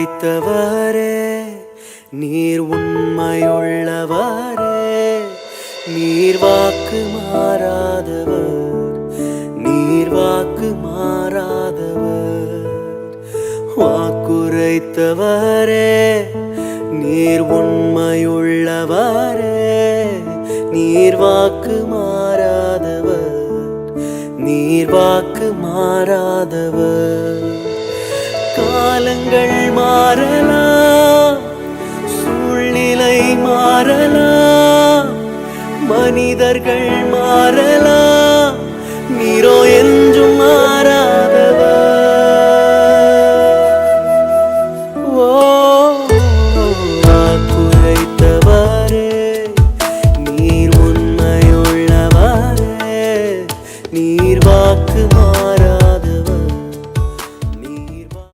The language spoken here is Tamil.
வாக்குரைத்தவரே நீர் உண்மையுள்ளவரே நீர் வாக்கு மாறாதவர் நீர் வாக்கு மாறாதவர் வாக்குரைத்தவரே நீர் உண்மையுள்ளவரே நீர் வாக்கு மாறாதவர் நீர் வாக்கு மாறாதவர் காலங்கள் மாறலாம் சூழ்நிலை மாறலாம் மனிதர்கள் மாறலாம் நீரோ என்றும் மாறா